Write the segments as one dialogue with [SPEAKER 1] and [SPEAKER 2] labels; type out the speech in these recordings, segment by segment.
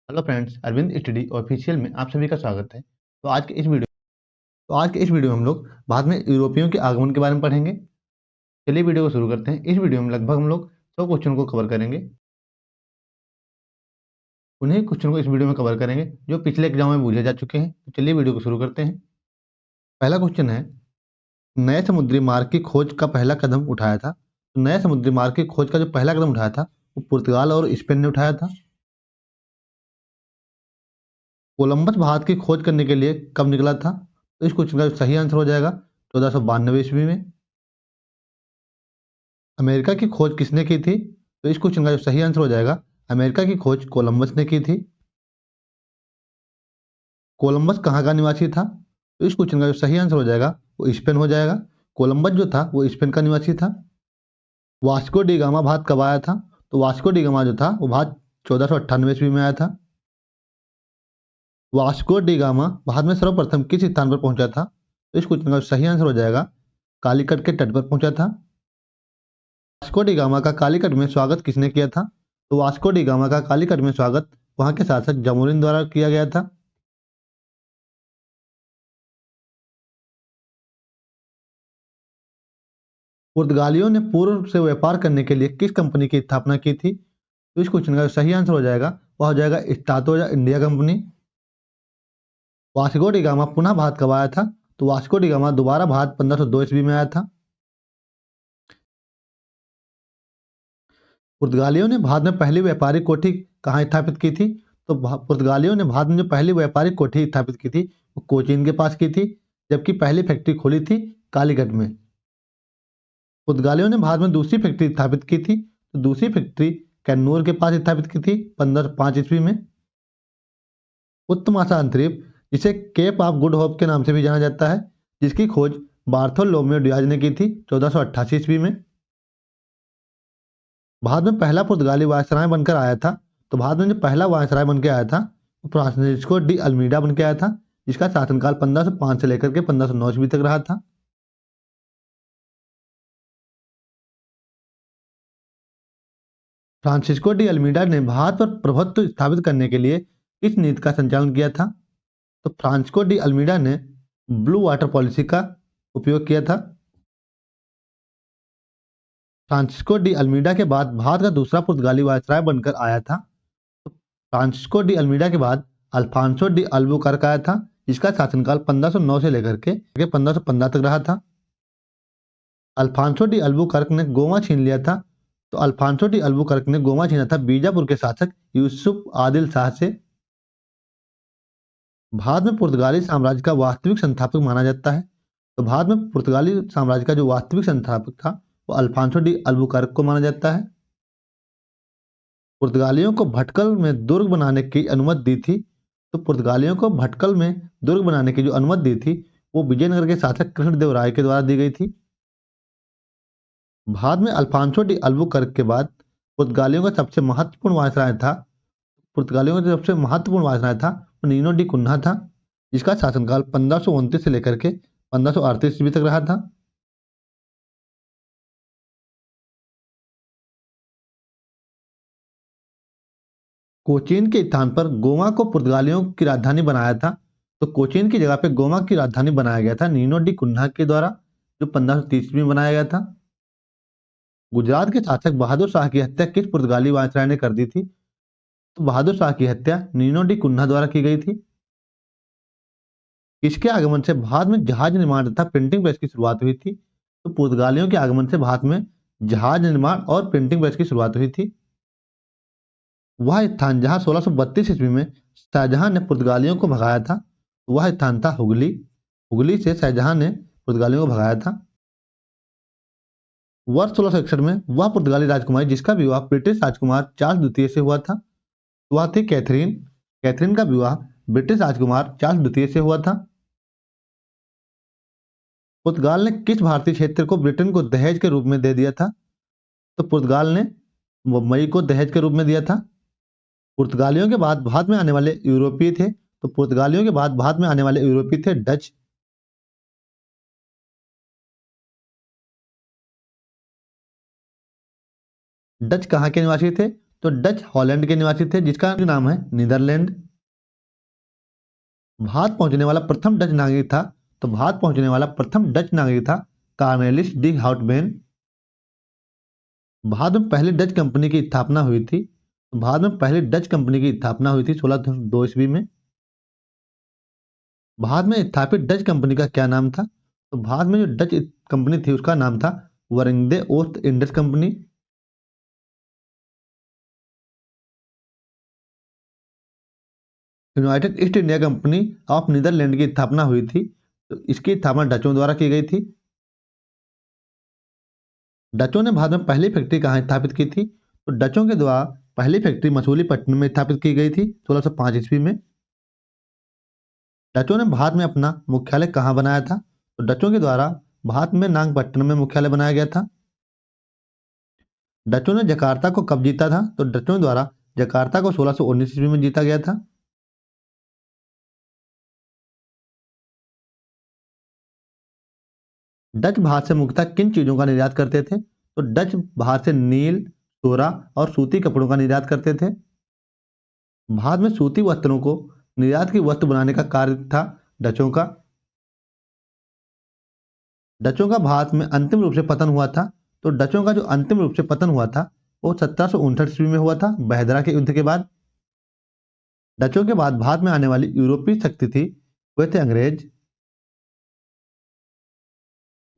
[SPEAKER 1] Hello friends, Arvind study official में आप सभी का स्वागत है। तो आज के इस वीडियो में हम लोग बाद में यूरोपियों के आगमन के बारे में पढ़ेंगे। चलिए वीडियो को शुरू करते हैं। इस वीडियो में लगभग हम लोग 100 क्वेश्चन को कवर करेंगे। उन्हीं क्वेश्चन को इस वीडियो में कवर करेंगे जो पिछले एग्जाम में पूछे जा चुके हैं। तो चलिए वीडियो को शुरू करते हैं। पहला क्वेश्चन है, नए समुद्री मार्ग की खोज का पहला कदम उठाया था। तो नए समुद्री मार्ग की खोज का जो पहला कदम उठाया था वो पुर्तगाल और स्पेन ने उठाया था। कोलंबस भारत की खोज करने के लिए कब निकला था? तो इस क्वेश्चन का जो सही आंसर हो जाएगा 1492 ईस्वी में। अमेरिका की खोज किसने की थी? तो इस क्वेश्चन का जो सही आंसर हो जाएगा, अमेरिका की खोज कोलंबस ने की थी। कोलंबस कहाँ का निवासी था? तो इस क्वेश्चन का जो सही आंसर हो जाएगा वो स्पेन हो जाएगा। कोलंबस जो था वो स्पेन का निवासी था। वास्को डी गामा भारत कब आया था? तो वास्को डी गामा जो था वो भारत 1498 ईस्वी में आया था। वास्को डी गामा भारत में सर्वप्रथम किस स्थान पर पहुंचा था? तो इस क्वेश्चन का जो सही आंसर हो जाएगा, कालीकट के तट पर पहुंचा था। वास्को डी गामा का कालीकट में स्वागत किसने किया था? तो वास्को डी गामा का कालीकट में स्वागत वहां के शासक जमोरिन द्वारा किया गया था। पुर्तगालियों ने पूर्व से व्यापार करने के लिए किस कंपनी की स्थापना की थी? तो इस क्वेश्चन का जो सही आंसर हो जाएगा वह हो जाएगा स्टातो या India company. Vasco D gamma पुनः भारत कब आया था? तो वास्को डी गामा दोबारा भारत 1502 ईस्वी में आया था। पुर्तगालियों ने भारत में पहली व्यापारिक कोठी कहाँ स्थापित की थी? तो पुर्तगालियों ने भारत में जो पहली व्यापारिक कोठी स्थापित की थी वो कोचीन के पास की थी, जबकि पहली फैक्ट्री खोली थी कालीकट में। पुर्तगालियों ने भारत में दूसरी फैक्ट्री स्थापित की थी, तो दूसरी फैक्ट्री कैन्नूर के पास स्थापित की थी 1505 ईस्वी में। उत्तर महासागरीय द्वीप जिसे केप ऑफ गुड होप के नाम से भी जाना जाता है, जिसकी खोज बार्थोलोमेव डियाज ने की थी 1488 ईस्वी में। भारत में पहला पुर्तगाली वायसराय बनकर आया था। तो भारत में जो पहला वायसराय बन के आया था वो फ्रांसिस्को डी अल्मीडा बन के आया था, जिसका शासनकाल 1505 से लेकर के 1509 ईस्वी तक रहा था। फ्रांसिस्को डी अल्मीडा ने भारत पर प्रभुत्व स्थापित करने के लिए किस नीति का संचालन किया था? तो फ्रांसिस्को डी अल्मीडा ने ब्लू वाटर पॉलिसी का उपयोग किया था। फ्रांसिस्को डी अल्मीडा के बाद भारत का दूसरा पुर्तगाली वायसराय बनकर आया था। तो फ्रांसिस्को डी अल्मीडा के बाद अल्फांसो डी अल्बुकर्क आया था, जिसका शासनकाल 1509 से लेकर के 1515 तक रहा था। अल्फांसो डी अल्बुकर्क ने गोवा छीन लिया था। तो अल्फांसो डी अल्बुकर्क ने गोवा छीना था बीजापुर के शासक यूसुफ आदिल शाह से। भारत में पुर्तगाली साम्राज्य का वास्तविक संस्थापक माना जाता है। तो भारत में पुर्तगाली साम्राज्य का जो वास्तविक संस्थापक था वो अल्फांसो डी अल्बुकर्क को माना जाता है। पुर्तगालियों को भटकल में दुर्ग बनाने की अनुमति दी थी। तो पुर्तगालियों को भटकल में दुर्ग बनाने की जो अनुमति दी थी वो विजयनगर के शासक कृष्णदेव राय के द्वारा दी गई थी। भारत में अल्फांसो डी अल्बुकर्क के बाद पुर्तगालियों का सबसे महत्वपूर्ण वायसराय था। पुर्तगालियों का जो सबसे महत्वपूर्ण वायसराय था वो नीनो डी कुन्हा था, जिसका शासनकाल 1529 से लेकर के 1538 ईस्वी तक रहा था। कोचीन के स्थान पर गोवा को पुर्तगालियों की राजधानी बनाया था। तो कोचीन की जगह पे गोवा की राजधानी बनाया गया था नीनो डी कुन्हा के द्वारा, जो 1530 में बनाया गया था। गुजरात के शासक बहादुर शाह की हत्या किस पुर्तगाली वायसराय ने कर दी थी? तो बहादुर शाह की हत्या नीनो डी कुन्हा द्वारा की गई थी। किसके आगमन से भारत में जहाज निर्माण तथा प्रिंटिंग प्रेस की शुरुआत हुई थी? तो पुर्तगालियों के आगमन से भारत में जहाज निर्माण और प्रिंटिंग प्रेस की शुरुआत हुई थी। वह स्थान जहां 1632 ईस्वी में शाहजहां ने पुर्तगालियों को भगाया था, वह स्थान था हुगली। हुगली से शाहजहां ने पुर्तगालियों को भगाया था। वर्ष 1661 में वह पुर्तगाली राजकुमारी जिसका विवाह ब्रिटिश राजकुमार चार्ल्स द्वितीय से हुआ था, वह थी कैथरीन। कैथरीन का विवाह ब्रिटिश राजकुमार चार्ल्स द्वितीय से हुआ था। पुर्तगाल ने किस भारतीय क्षेत्र को ब्रिटेन को दहेज के रूप में दे दिया था? तो पुर्तगाल ने मुंबई को दहेज के रूप में दिया था। पुर्तगालियों के बाद भारत में आने वाले यूरोपीय थे। तो पुर्तगालियों के बाद भारत में आने वाले यूरोपीय थे डच। डच कहाँ के निवासी थे? तो डच हॉलैंड के निवासी थे, जिसका नाम है नीदरलैंड। भारत पहुंचने वाला प्रथम डच नागरिक था, तो भारत पहुंचने वाला प्रथम डच नागरिक था कार्नेलिस डी हाउटबेन। भारत में पहली डच कंपनी की स्थापना हुई थी, तो भारत में पहली डच कंपनी की स्थापना हुई थी 1602 ईस्वी में। भारत में स्थापित डच कंपनी का क्या नाम था? तो भारत में जो डच कंपनी थी उसका नाम था वरिंगदे ओस्ट इंडस company. United East India Company of Netherlands की स्थापना हुई थी, तो इसकी स्थापना डचों द्वारा की गई थी। डचों ने भारत में पहली फैक्ट्री कहाँ स्थापित की थी? तो डचों के द्वारा पहली फैक्ट्री मछलीपट्टनम में स्थापित की गई थी 1605 ईस्वी में। डचों ने भारत में अपना मुख्यालय कहाँ बनाया था? तो डचों के द्वारा भारत में नागपट्टनम में मुख्यालय बनाया गया था। डचों ने जकार्ता को कब जीता था? तो डचों द्वारा जकार्ता को 1619 ईस्वी में जीता गया था। डच भारत से मुख्यतः किन चीजों का निर्यात करते थे? तो डच भारत से नील, सोरा और सूती कपड़ों का निर्यात करते थे। भारत में सूती वस्त्रों को निर्यात की वस्तु बनाने का कार्य था डचों का। डचों का भारत में अंतिम रूप से पतन हुआ था, तो डचों का जो अंतिम रूप से पतन हुआ था वो 1759 ईस्वी में हुआ था, बहदरा के युद्ध के बाद। डचों के बाद भारत में आने वाली यूरोपीय शक्ति थी, वे थे अंग्रेज।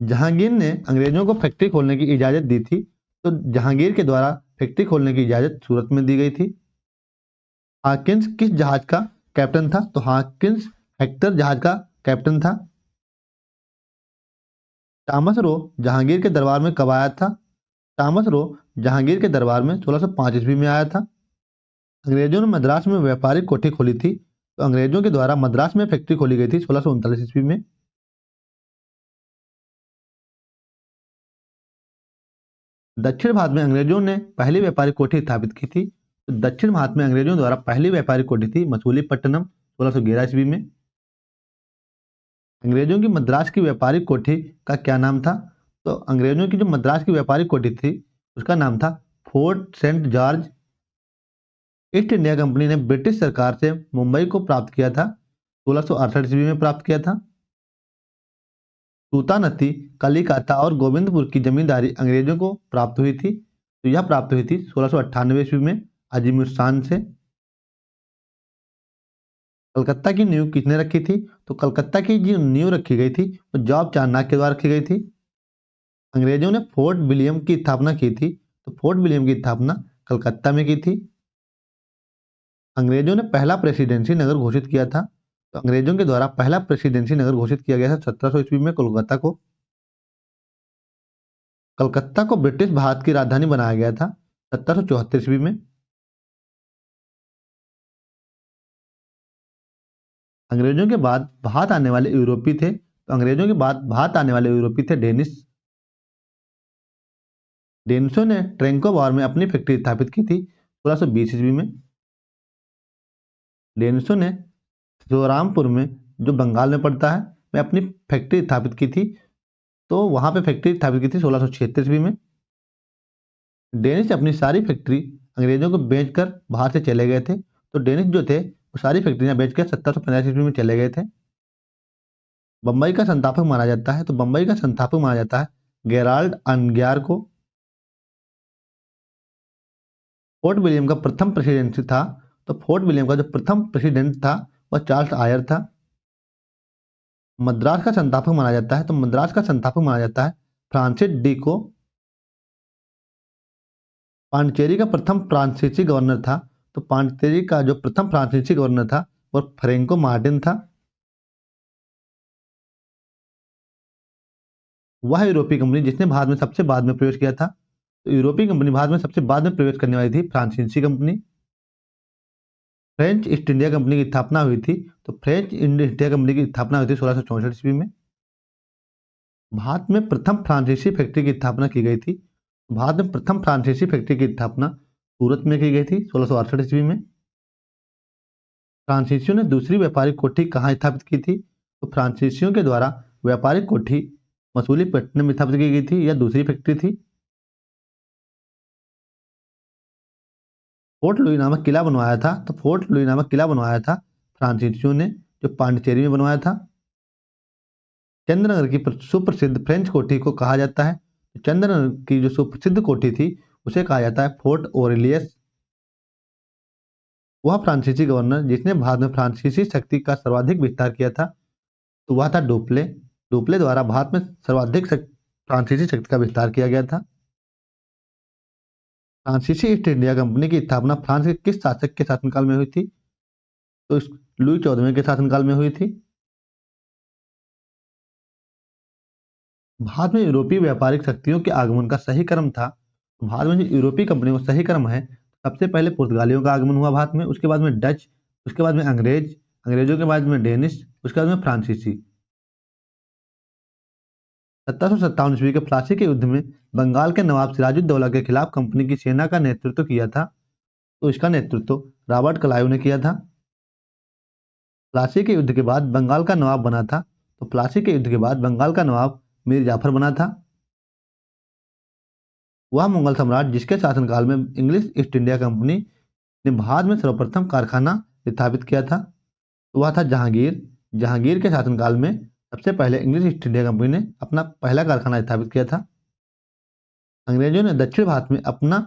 [SPEAKER 1] जहांगीर ने अंग्रेजों को फैक्ट्री खोलने की इजाजत दी थी, तो जहांगीर के द्वारा फैक्ट्री खोलने की इजाजत सूरत में दी गई थी। हाकिंस किस जहाज का कैप्टन था? तो हाकिंस हेक्टर जहाज का कैप्टन था। टॉमस रो जहांगीर के दरबार में कब आया था? टॉमस रो जहांगीर के दरबार में 1605 ईस्वी में आया था। अंग्रेजों ने मद्रास में व्यापारिक कोठी खोली थी, तो अंग्रेजों के द्वारा मद्रास में फैक्ट्री खोली गई थी 1639 ईस्वी में। दक्षिण भारत में अंग्रेजों ने पहली व्यापारिक कोठी स्थापित की थी, तो दक्षिण भारत में अंग्रेजों द्वारा पहली व्यापारिक कोठी थी मछलीपट्टनम 1611 ईस्वी में। अंग्रेजों की मद्रास की व्यापारिक कोठी का क्या नाम था? तो अंग्रेजों की जो मद्रास की व्यापारिक कोठी थी उसका नाम था Fort Saint George. East India Company ने ब्रिटिश सरकार से मुंबई को प्राप्त किया था, 1668 ईस्वी में प्राप्त किया था। सूतानती, कलिकाता और गोविंदपुर की जमींदारी अंग्रेजों को प्राप्त हुई थी, तो यह प्राप्त हुई थी 1698 ईस्वी में अजीमुर शान से। कलकत्ता की नींव किसने रखी थी? तो कलकत्ता की जो नींव रखी गई थी वो जॉब चारनाक के द्वारा रखी गई थी। अंग्रेजों ने फोर्ट विलियम की स्थापना की थी, तो फोर्ट विलियम की स्थापना कलकत्ता में की थी। अंग्रेजों ने पहला प्रेसिडेंसी नगर घोषित किया था, तो अंग्रेजों के द्वारा पहला प्रेसिडेंसी नगर घोषित किया गया था 1700 ईस्वी में कोलकाता को। कलकत्ता को ब्रिटिश भारत की राजधानी बनाया गया था 1774 ईस्वी में। अंग्रेजों के बाद भारत आने वाले यूरोपीय थे, तो अंग्रेजों के बाद भारत आने वाले यूरोपीय थे डेनिश। डेनिशों ने ट्रेंकोवार में अपनी फैक्ट्री स्थापित की थी 1620 ईस्वी में। डेनिशों ने शिवरामपुर में, जो बंगाल में पड़ता है, में अपनी फैक्ट्री स्थापित की थी, तो वहां पे फैक्ट्री स्थापित की थी 1676 ईस्वी में। डेनिश अपनी सारी फैक्ट्री अंग्रेजों को बेचकर बाहर से चले गए थे, तो डेनिश जो थे वो सारी फैक्ट्रियां बेचकर 1750 ईस्वी में चले गए थे। बम्बई का संस्थापक माना जाता है, तो बम्बई का संस्थापक माना जाता है गेराल्ड अनग्यार को। फोर्ट विलियम का प्रथम प्रेसिडेंट था, तो फोर्ट विलियम का जो प्रथम प्रेसिडेंट था वह चार्ल्स आयर था। मद्रास का संस्थापक माना जाता है, तो मद्रास का संस्थापक माना जाता है फ्रांसिस डी को। पांडिचेरी का प्रथम फ्रांसीसी गवर्नर था, तो पांडिचेरी का जो प्रथम फ्रांसीसी गवर्नर था वह फ्रेंको मार्टिन था। वह यूरोपीय कंपनी जिसने भारत में सबसे बाद में प्रवेश किया था, तो यूरोपीय कंपनी भारत में सबसे बाद में प्रवेश करने वाली थी फ्रांसीसी company. French east India company की स्थापना हुई थी, तो फ्रेंच ईस्ट इंडिया कंपनी की स्थापना हुई थी 1664 ईस्वी में। भारत में प्रथम फ्रांसीसी फैक्ट्री की स्थापना की गई थी। भारत में प्रथम फ्रांसीसी फैक्ट्री की स्थापना सूरत में की गई थी 1668 ईस्वी में। फ्रांसीसियों ने दूसरी व्यापारिक कोठी कहाँ स्थापित की थी? तो फ्रांसीसियों के द्वारा व्यापारिक कोठी मसूलीपट्टनम में स्थापित की गई थी, यह दूसरी फैक्ट्री थी। फोर्ट लुई नामक किला बनवाया था। तो फोर्ट लुई नामक किला बनवाया था फ्रांसीसियों ने, जो पांडिचेरी में बनवाया था। चंद्रनगर की सुप्रसिद्ध फ्रेंच कोठी को कहा जाता है, चंद्रनगर की जो सुप्रसिद्ध कोठी थी उसे कहा जाता है फोर्ट ओरेलियस। वह फ्रांसीसी गवर्नर जिसने भारत में फ्रांसीसी शक्ति का सर्वाधिक विस्तार किया था, तो वह था डुप्ले। डुप्ले द्वारा भारत में सर्वाधिक फ्रांसीसी शक्ति का विस्तार किया गया था। फ्रांसीसी ईस्ट इंडिया कंपनी की स्थापना फ्रांस के किस शासक के शासनकाल में हुई थी? तो लुई 14वें के शासनकाल में हुई थी। भारत में यूरोपीय व्यापारिक शक्तियों के आगमन का सही क्रम था। भारत में जो यूरोपीय कंपनियों का सही क्रम है, सबसे पहले पुर्तगालियों का आगमन हुआ भारत में, उसके बाद में डच, उसके बाद में अंग्रेज, अंग्रेजों के बाद में डेनिश, उसके बाद में फ्रांसीसी। 1757 ईस्वी के प्लासी के युद्ध में बंगाल के नवाब सिराजुद्दौला के खिलाफ कंपनी की सेना का नेतृत्व किया था, तो इसका नेतृत्व रॉबर्ट क्लाइव ने किया था। प्लासी के युद्ध के बाद बंगाल का नवाब बना था, तो प्लासी के युद्ध के बाद बंगाल का नवाब मीर जाफर बना था। वह मुगल सम्राट जिसके शासनकाल में इंग्लिश ईस्ट इंडिया कंपनी ने भारत में सर्वप्रथम कारखाना स्थापित किया था, तो वह था जहांगीर। जहांगीर के शासनकाल में सबसे पहले इंग्लिश ईस्ट इंडिया कंपनी ने अपना पहला कारखाना स्थापित किया था। अंग्रेजों ने दक्षिण भारत में अपना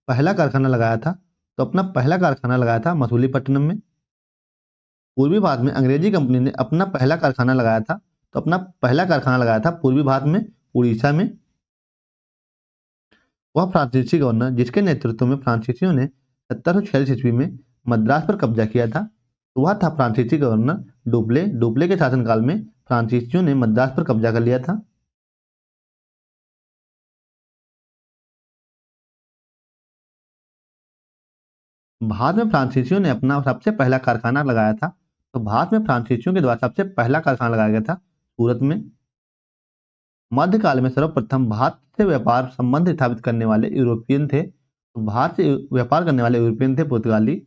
[SPEAKER 1] पहला कारखाना लगाया था, तो अपना पहला कारखाना लगाया था मछलीपट्टनम में। पूर्वी भारत में अंग्रेजी कंपनी ने अपना पहला कारखाना लगाया था, तो अपना पहला कारखाना लगाया था पूर्वी भारत में, उड़ीसा में। वह फ्रांसीसी गवर्नर जिसके नेतृत्व में फ्रांसीसियों ने 1746 ईस्वी में मद्रास पर कब्जा किया था, तो वह था फ्रांसीसी गवर्नर डुप्ले। डुप्ले के शासनकाल में फ्रांसीसियों ने मद्रास पर कब्जा कर लिया था। भारत में फ्रांसीसियों ने अपना सबसे पहला कारखाना लगाया था, तो भारत में फ्रांसीसियों के द्वारा सबसे पहला कारखाना लगाया गया था सूरत में। मध्यकाल में सर्वप्रथम भारत से व्यापार संबंध स्थापित करने वाले यूरोपियन थे, तो भारत से व्यापार करने वाले यूरोपियन थे पुर्तगाली।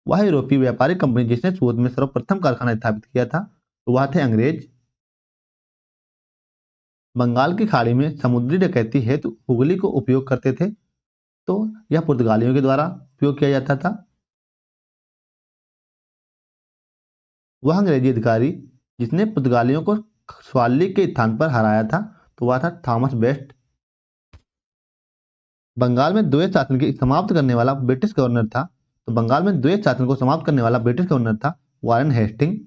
[SPEAKER 1] वह यूरोपीय व्यापारिक कंपनी जिसने सूरत में सर्वप्रथम कारखाना स्थापित किया था, तो वह थे अंग्रेज। बंगाल की खाड़ी में समुद्री डकैती हेतु हुगली को उपयोग करते थे, तो यह पुर्तगालियों के द्वारा उपयोग किया जाता था। वह अंग्रेजी अधिकारी जिसने पुर्तगालियों को स्वाली के स्थान पर हराया था, तो वह था थॉमस बेस्ट। बंगाल में द्वैत शासन की समाप्त करने वाला ब्रिटिश गवर्नर था, तो बंगाल में द्वैत शासन को समाप्त करने वाला ब्रिटिश गवर्नर था वारेन हेस्टिंग।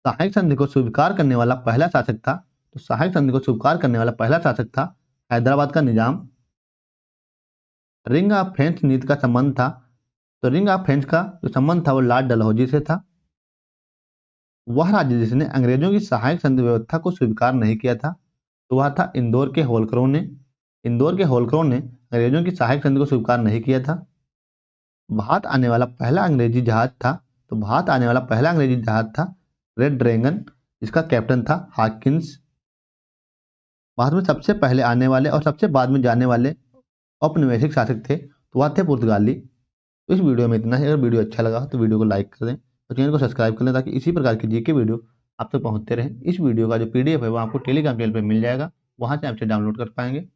[SPEAKER 1] सहायक संधि को स्वीकार करने वाला पहला शासक था, तो सहायक संधि को स्वीकार करने वाला पहला शासक था हैदराबाद का निजाम। रिंग ऑफ फ्रेंच नीति का संबंध था, तो रिंग ऑफ फ्रेंच का जो संबंध था वो लॉर्ड डलहौजी से था। वह राज्य जिसने अंग्रेजों की सहायक संधि व्यवस्था को स्वीकार नहीं किया था, तो वह था इंदौर के होलकरों ने। इंदौर के होलकरों ने अंग्रेजों की सहायक संधि को स्वीकार नहीं किया था। भारत आने वाला पहला अंग्रेजी जहाज था, तो भारत आने वाला पहला अंग्रेजी जहाज था रेड ड्रैगन, जिसका कैप्टन था हॉकिंस। भारत में सबसे पहले आने वाले और सबसे बाद में जाने वाले औपनिवेशिक शासक थे, तो वह थे पुर्तगाली। तो इस वीडियो में इतना ही। अगर वीडियो अच्छा लगा तो वीडियो को लाइक कर दें और चैनल को सब्सक्राइब कर लें, ताकि इसी प्रकार की जीके वीडियो आप तक पहुंचते रहें। इस वीडियो का जो PDF है वो आपको टेलीग्राम चैनल पर मिल जाएगा, वहां से आप इसे डाउनलोड कर पाएंगे।